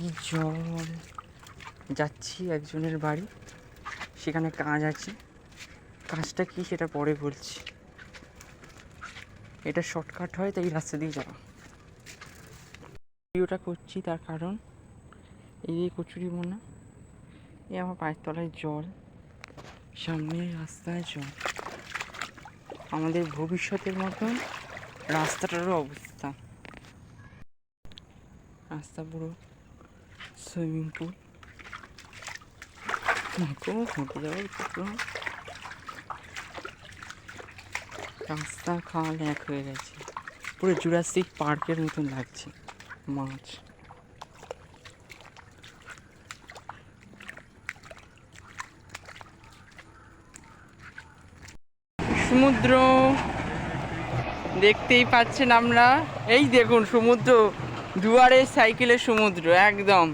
কি জল। যাচ্ছি একজনের বাড়ি, সেখানে কাজ আছে। কাজটা কি সেটা পরে বলছি। এটা শর্টকাট হয়, তাই রাস্তা দিয়ে যাওয়া। ভিডিওটা করছি তার কারণ এই যে কচুরি মোনা, এই আমার পায়ের তলায় জল, সামনে রাস্তায় জল। আমাদের ভবিষ্যতের মতন রাস্তাটারও অবস্থা। রাস্তা পুরো সুইমিং পুল, হেঁটে যাওয়ার পুরো রাস্তা খাল এক হয়ে গেছে। পুরো জুরাসিক পার্কের মতন লাগছে। মাছ, সমুদ্র দেখতেই পাচ্ছেন আমরা। এই দেখুন সমুদ্র, দুয়ারে সাইকেলের সমুদ্র। একদম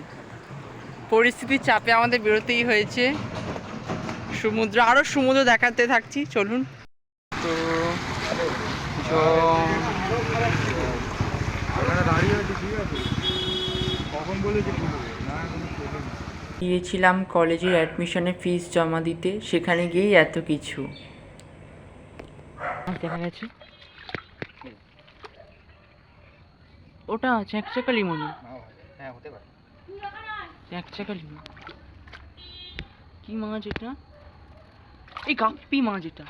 পরিস্থিতির চাপে আমাদের বেরোতেই হয়েছে। সমুদ্র, আরও সমুদ্র দেখাতে থাকছি, চলুন। তো গিয়েছিলাম কলেজের অ্যাডমিশনে ফিস জমা দিতে, সেখানে গিয়েই এত কিছু দেখা গেছে। ওটা চ্যাকচাকা লিমন। হ্যাঁ হতে পারে চ্যাকচাকা লিমন। কি মাছ এটা? এই গাপ্পি মাছ এটা।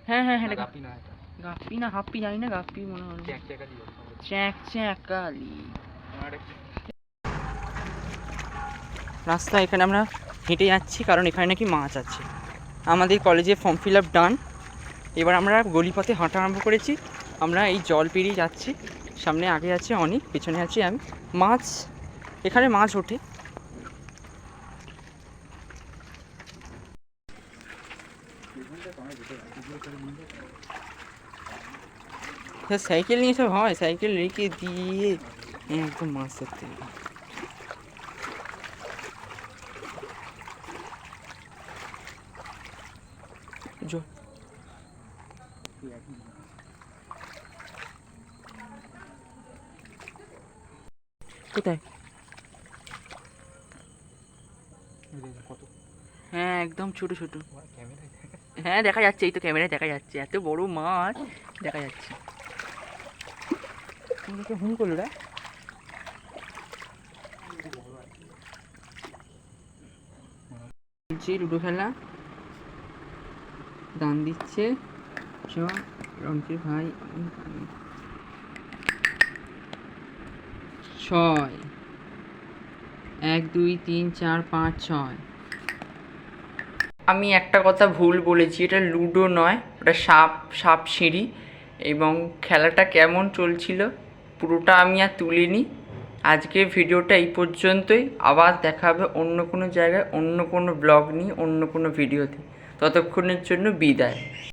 হ্যাঁ হ্যাঁ হ্যাঁ, গাপ্পি না, গাপ্পি না হাপ্পি জানি না, গাপ্পি মনে হয়। চ্যাকচাকালি রাস্তা। এখানে আমরা হেঁটে যাচ্ছি কারণ এখানে নাকি মাছ আছে। আমাদের কলেজে ফর্ম ফিল আপ ডান। এবার আমরা গলিপথে হাঁটা আরম্ভ করেছি। আমরা এই জল পেরিয়ে যাচ্ছি। সামনে আগে আছে অনেক, পেছনে আছি আমি। মাছ, এখানে মাছ ওঠে। সাইকেল নিয়ে সব হয়, সাইকেল রেখে দিয়ে একদম মাছ ধরতে। কোথায়? হ্যাঁ একদম ছোট ছোট। হ্যাঁ দেখা যাচ্ছে, এই তো ক্যামেরায় দেখা যাচ্ছে, এত বড় মাছ দেখা যাচ্ছে। হুম করলো রে। লুডো খেলা, দান দিচ্ছে রনকির ভাই। 6 1 2 3 4 5 6। আমি একটা কথা ভুল বলেছি, এটা লুডো নয়, ওটা সাপ সিঁড়ি। এবং খেলাটা কেমন চলছিল পুরোটা আমি আর তুলিনি। আজকে ভিডিওটা এই পর্যন্তই। আবার দেখা হবে অন্য কোনো জায়গায়, অন্য কোনো ব্লগ নিয়ে, অন্য কোনো ভিডিওতে। ততক্ষণের জন্য বিদায়।